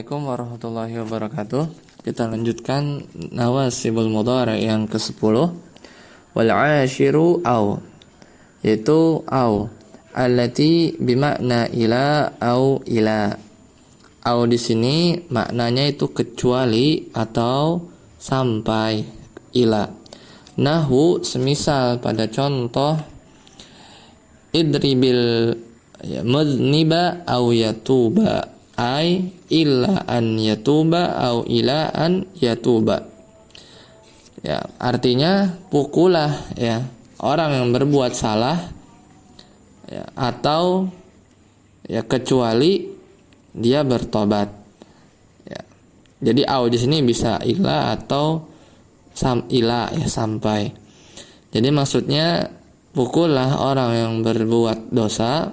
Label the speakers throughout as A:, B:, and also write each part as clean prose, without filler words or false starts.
A: Assalamualaikum warahmatullahi wabarakatuh. Kita lanjutkan nawasibul mudhari yang ke-10. Wal 'ashiru au, yaitu au allati bimakna ila au ila. Au di sini maknanya itu kecuali atau sampai, ila. Nahu semisal pada contoh idribil mudniba au yatuba, ai illa an yatuba au ila an yatuba. Ya, artinya pukullah ya orang yang berbuat salah ya, atau ya kecuali dia bertobat. Ya. Jadi au di sini bisa ila atau ila ya sampai. Jadi maksudnya pukullah orang yang berbuat dosa,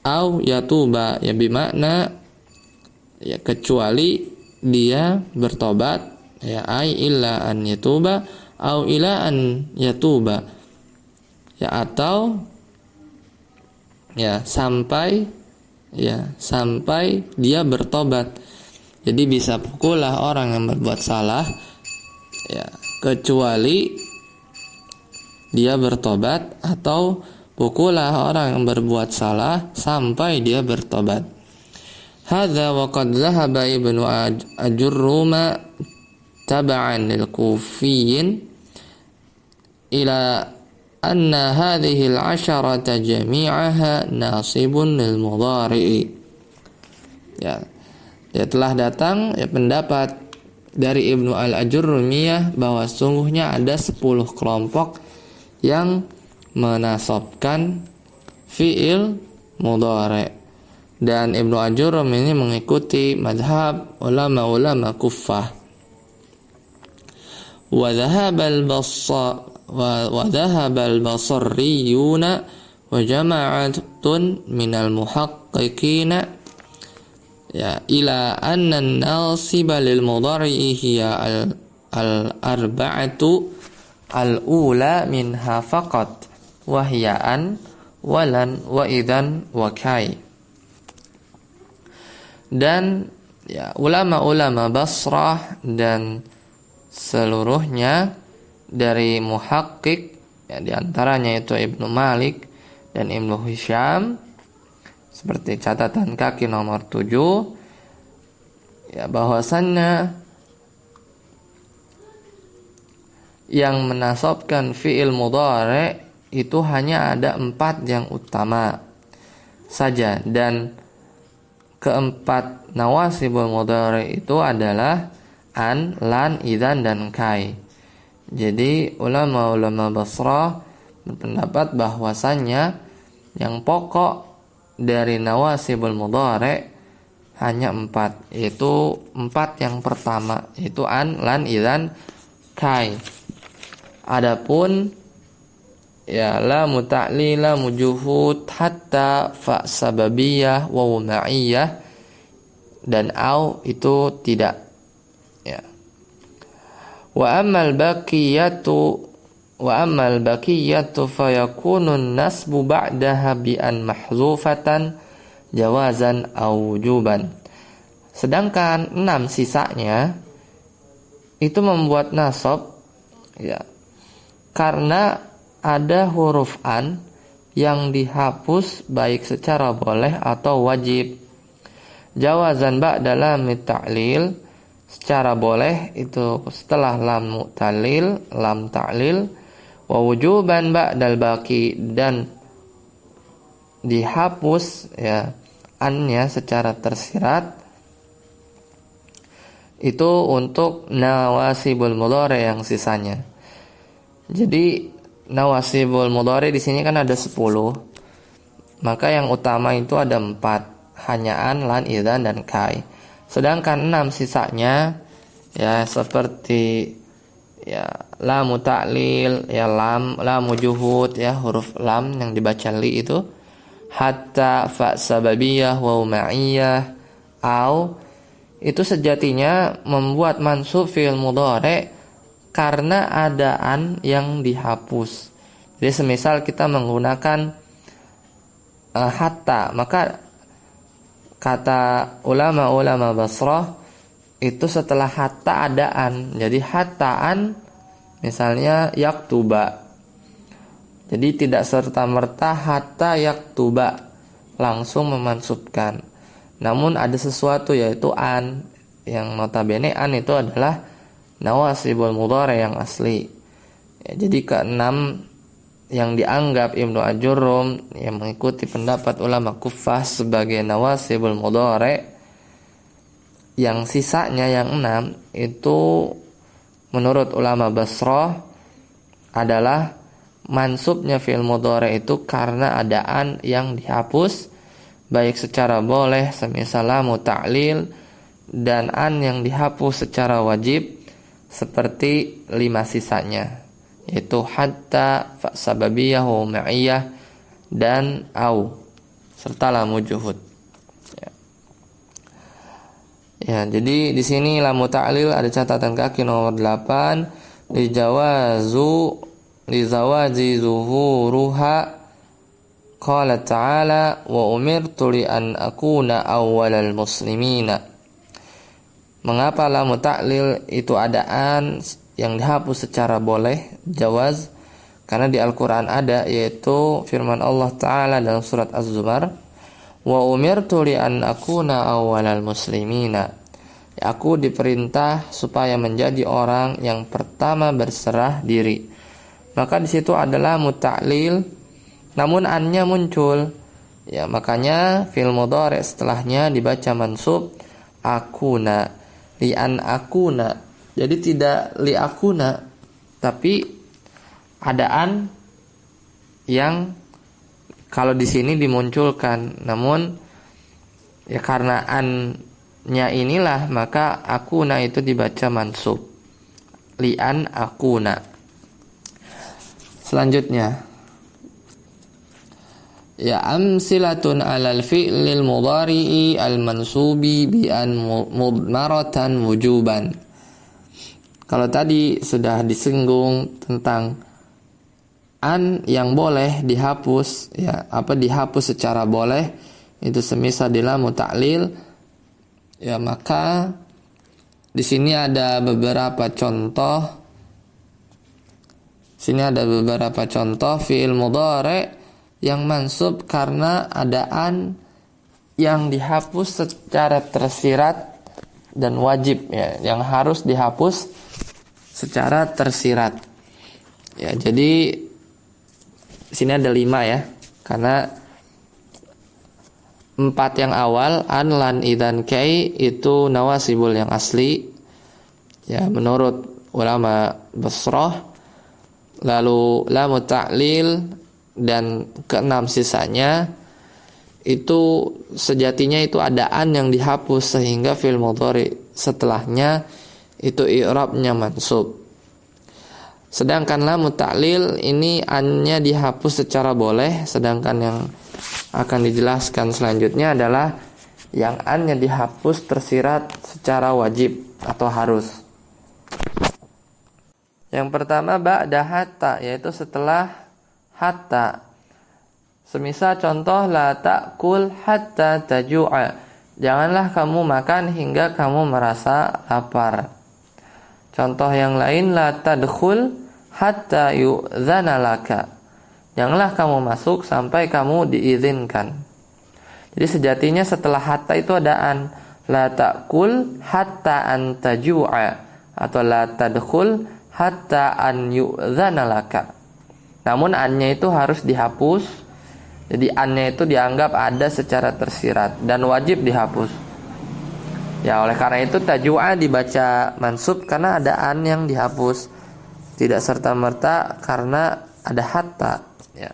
A: au yatuba ya bimakna ya kecuali dia bertobat, ya ai illa an yatuba au ila an yatuba, ya atau ya sampai dia bertobat. Jadi bisa pukullah orang yang berbuat salah ya kecuali dia bertobat, atau pukullah orang yang berbuat salah sampai dia bertobat. Hadza wa qad dhahaba Ibnu Ajurruma tab'an lil Kufiyyin ila anna hadhihi al-'asharata jami'aha nasibun lil mudhari'i. Ya, telah datang pendapat dari Ibnu Al-Ajurrumiyah bahwa sungguhnya ada 10 kelompok yang menasabkan fi'il mudhari. Dan Ibnu Ajurrum ini mengikuti madhab ulama-ulama Kuffah. Wa dhahaba al-Basriyuna wa jama'atun minal muhaqqiqina ya ila anna an-nasiba lil mudhari'i hiya al-arba'atu al-ula minha faqat wahyaan walan wa idan wa kai. Dan ya ulama-ulama Basrah dan seluruhnya dari muhaqqiq ya, diantaranya itu Ibnu Malik dan Ibnu Hisham, seperti catatan kaki nomor 7 ya, bahwasannya yang menasabkan fi'il mudhari itu hanya ada 4 yang utama saja, dan keempat nawasibul mudhari itu adalah an, lan, idzan, dan kai. Jadi ulama-ulama Basrah berpendapat bahwasannya yang pokok dari nawasibul mudhari hanya 4, yaitu 4 yang pertama, yaitu an, lan, idzan, kai. Adapun ya lamu ta'lil, lamu juhud, hatta, fa sababiyah, waw ma'iyah, dan au itu tidak ya. Wa ammal baqiyatu fayakunun nasbu ba'daha bi an mahzufatan jawazan au wujuban. Sedangkan 6 sisanya itu membuat nasab ya karena ada huruf an yang dihapus baik secara boleh atau wajib. Jawazan ba'da lam ta'lil, secara boleh itu setelah lam ta'lil, lam ta'lil, wa wujuban ba'dal baqi, dan dihapus ya annya secara tersirat itu untuk nawasibul mudhari yang sisanya. Jadi nawasibul mudhari di sini kan ada 10. Maka yang utama itu ada 4, hanya an, lan, idzan, dan kai. Sedangkan 6 sisanya ya seperti ya lamu ta'lil, ya lam, lamu juhud ya huruf lam yang dibaca li itu, hatta, fa sababiyah, waw ma'iyah, au, itu sejatinya membuat mansub fi'il mudhari karena ada an yang dihapus. Jadi semisal kita menggunakan hatta, maka kata ulama-ulama Basrah itu setelah hatta ada an. Jadi hattaan misalnya yaktuba. Jadi tidak serta-merta hatta yaktuba langsung memansubkan. Namun ada sesuatu yaitu an, yang notabene an itu adalah nawasibul mudhari yang asli. Ya, jadi keenam yang dianggap Ibnu Ajurrum yang mengikuti pendapat ulama Kufah sebagai nawasibul mudhari, yang sisanya yang 6 itu menurut ulama Basrah adalah mansubnya fi'il mudhari itu karena adaan yang dihapus, baik secara boleh semisal lamu ta'lil, dan an yang dihapus secara wajib seperti 5 sisanya, yaitu hatta, fa sababiyah, wa ma'iyah, dan au serta lamu juhud. Ya, jadi di sini lamu ta'lil ada catatan kaki nomor 8, lizawaji zuhuruha, qala ta'ala wa umirtu li an akuna awwalal muslimina. Mengapa lamu ta'lil itu adaan yang dihapus secara boleh, jawaz? Karena di Al-Quran ada, yaitu firman Allah Ta'ala dalam surat Az-Zumar, wa umirtu li an akuna awwalal muslimina. Aku diperintah supaya menjadi orang yang pertama berserah diri. Maka di situ adalah muta'lil, namun an-nya muncul. Ya, makanya fi'il mudhari setelahnya dibaca mansub akuna, li an akuna. Jadi tidak li akuna, tapi ada an yang kalau di sini dimunculkan. Namun ya karena an-nya inilah maka akuna itu dibaca mansub, li an akuna. Selanjutnya, ya amsilatun alal fi'lil mudhari'i al-mansubi bi an mudmaratan wujuban. Kalau tadi sudah disinggung tentang an yang boleh dihapus, ya dihapus secara boleh, itu semisal di lamu ta'lil, ya maka di sini ada beberapa contoh. Sini ada beberapa contoh fi'il mudhari yang mansub karena adaan yang dihapus secara tersirat dan wajib, ya, yang harus dihapus secara tersirat. Ya, jadi sini ada 5 ya, karena 4 yang awal an, lan, idan, kai itu nawasibul yang asli, ya menurut ulama Basrah. Lalu lamu ta'lil dan ke-6 sisanya itu sejatinya itu adaan yang dihapus sehingga fi'il mudhari setelahnya itu i'rabnya mansub. Sedangkan lamu ta'lil ini an-nya dihapus secara boleh, sedangkan yang akan dijelaskan selanjutnya adalah yang an-nya dihapus tersirat secara wajib atau harus. Yang pertama ba'da hatta, yaitu setelah hatta. Semisal contoh la ta'kul hatta taju'a. Janganlah kamu makan hingga kamu merasa lapar. Contoh yang lain la tadkhul hatta yu'dzana laka. Janganlah kamu masuk sampai kamu diizinkan. Jadi sejatinya setelah hatta itu ada an. La ta'kul hatta an taju'a, atau la tadkhul hatta an yu'dzana laka. Namun an-nya itu harus dihapus. Jadi an-nya itu dianggap ada secara tersirat dan wajib dihapus. Ya, oleh karena itu tajua dibaca mansub karena ada an yang dihapus, tidak serta-merta karena ada hatta, ya.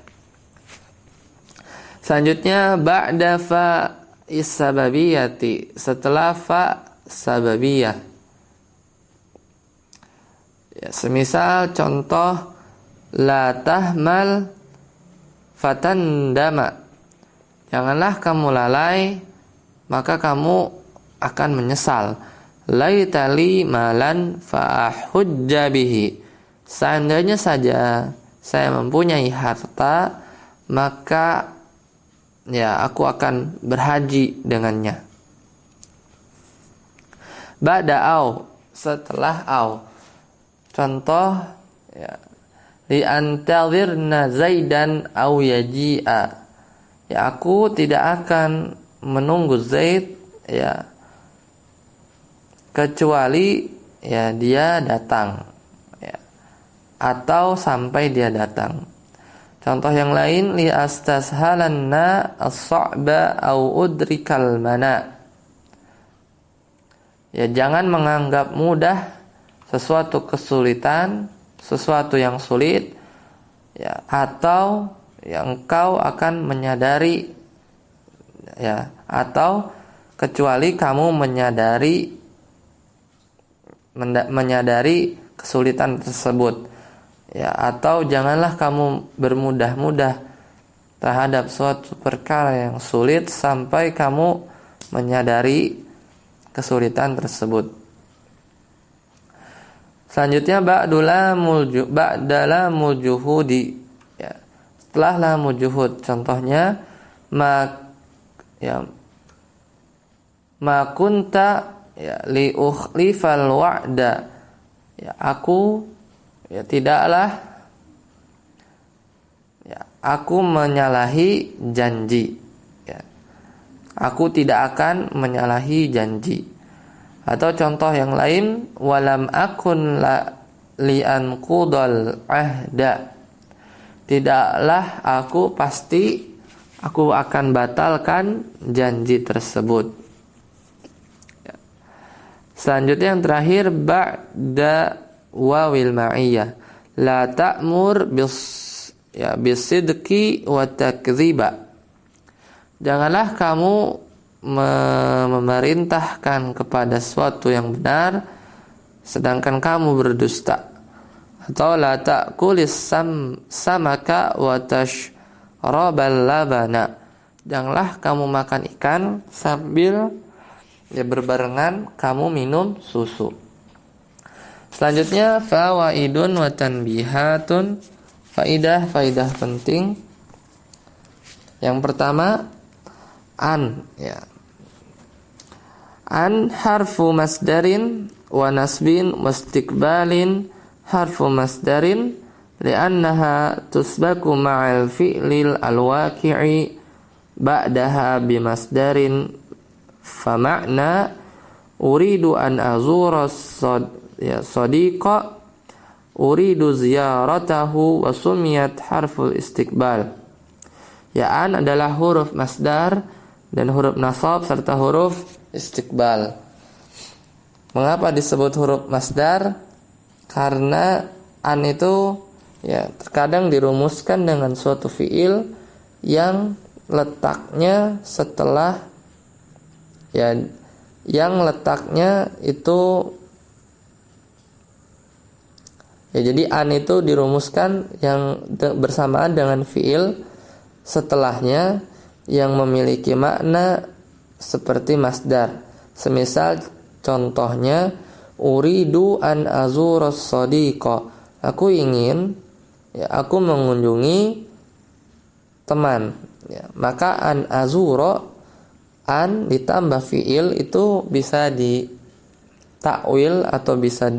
A: Selanjutnya ba'da fa is-sababiyati, setelah fa sababiyah. Ya, semisal contoh la tahmal fatandama. Janganlah kamu lalai maka kamu akan menyesal. Laitali malan fa'ahujja bihi. Seandainya saja saya mempunyai harta, maka ya aku akan berhaji dengannya. Ba'da au, setelah au. Contoh ya, li antadhirna Zaidan au yaji'a. Ya aku tidak akan menunggu Zaid ya kecuali ya dia datang ya, atau sampai dia datang. Contoh yang lain, li astashalanna as-sa'ba au udrikal mana. Ya jangan menganggap mudah sesuatu kesulitan, sesuatu yang sulit ya, atau yang engkau akan menyadari ya, atau kecuali kamu menyadari kesulitan tersebut ya, atau janganlah kamu bermudah-mudah terhadap suatu perkara yang sulit sampai kamu menyadari kesulitan tersebut. Selanjutnya ba'dalamul juhudi ya, setelah lamul juhud. Contohnya ma kunta ya li ukhlifal wa'da. Ya aku ya tidaklah ya aku menyalahi janji ya. Aku tidak akan menyalahi janji. Atau contoh yang lain, walam akun li anqudal ahda. Tidaklah aku pasti aku akan batalkan janji tersebut. Selanjutnya yang terakhir, ba'da wawil ma'iyah. La ta'mur bisidqi wa takdziba. Janganlah kamu memerintahkan kepada sesuatu yang benar sedangkan kamu berdusta. Atau la ta'kulis samaka wa tashrabal labana. Janganlah kamu makan ikan sambil ya berbarengan kamu minum susu. Selanjutnya fawaidun wa tanbihatun, faidah penting. Yang pertama an ya. An harfu masdarin wa nasbin wa istiqbalin. Harfu masdarin li'annaha tusbaku ma'al fi'lil alwaqi'i ba'daha bimasdarin, fa ma'na uridu an azura sadiqa uridu ziyaratahu wa sumiyat harful istiqbal. Ya an adalah huruf masdar dan huruf nasab serta huruf istiqbal. Mengapa disebut huruf masdar? Karena an itu ya terkadang dirumuskan dengan suatu fiil yang letaknya setelah ya, yang letaknya itu ya, jadi an itu dirumuskan yang bersamaan dengan fiil setelahnya yang memiliki makna seperti masdar. Semisal contohnya uridu an azuras sadiqa. Aku ingin ya, aku mengunjungi teman ya. Maka an azuro, an ditambah fiil itu bisa ditakwil atau bisa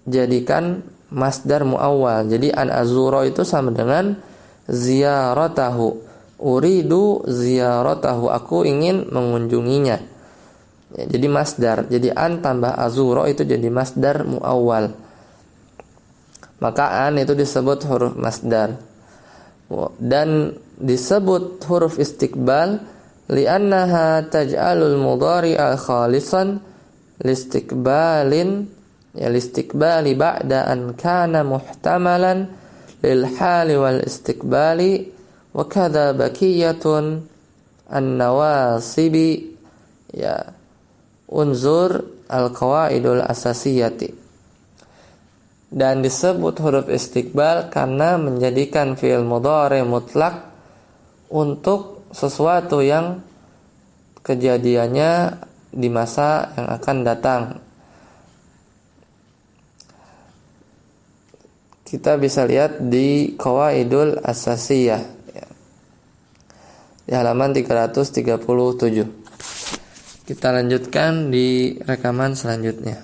A: dijadikan masdar muawwal. Jadi an azuro itu sama dengan ziyaratahu. Uridu ziyaratahu, aku ingin mengunjunginya. Ya, jadi masdar. Jadi an tambah azuro itu jadi masdar muawwal. Maka an itu disebut huruf masdar. Dan disebut huruf istiqbal li'annaha taj'alul mudhari'a khalisan listiqbalin ya listiqbali ba'da an kana muhtamalan lil hali wal istiqbali wa kadza bakiyatun an-nawasibi ya unzur al-qawaidul asasiyati. Dan disebut huruf istiqbal karena menjadikan fi'il mudhari mutlak untuk sesuatu yang kejadiannya di masa yang akan datang. Kita bisa lihat di qawaidul asasiyah. di halaman 337. Kita lanjutkan di rekaman selanjutnya.